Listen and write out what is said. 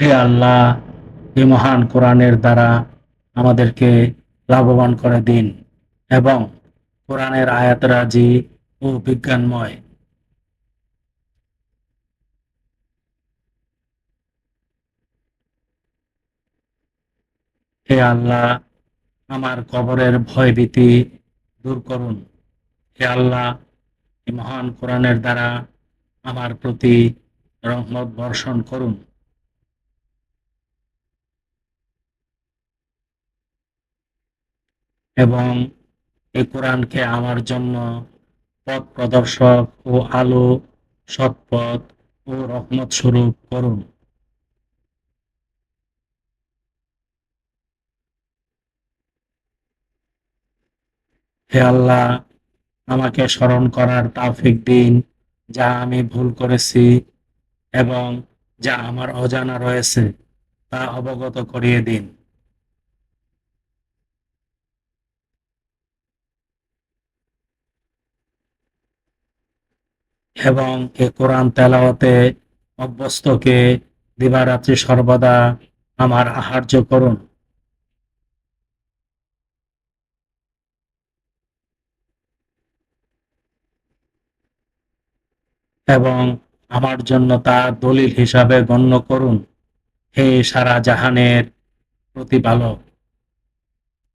হে আল্লাহ, এই মহান কোরআনের দ্বারা আমাদেরকে লাভবান করে দিন এবং কোরআনের আয়াত রাজি ও বিজ্ঞানময়। হে আল্লাহ, আমার কবরের ভয়ভীতি দূর করুন। হে আল্লাহ, এই মহান কোরআনের দ্বারা আমার প্রতি রহমত বর্ষণ করুন। এবং এই কোরআনকে আমার জন্য পথ প্রদর্শক ও আলো, সৎপথ ও রহমত স্বরূপ করুন। হে আল্লাহ, আমাকে স্মরণ করার তৌফিক দিন যা আমি ভুল করেছি এবং যা আমার অজানা রয়েছে তা অবগত করিয়ে দিন। এবং এ কোরআন তেলাওয়াতে অভ্যস্তকে দিবারাত্রি সর্বদা আমার আহার্য করুন। এবং আমার জন্য তা দলিল হিসাবে গণ্য করুন। হে সারা জাহানের প্রতিপালক।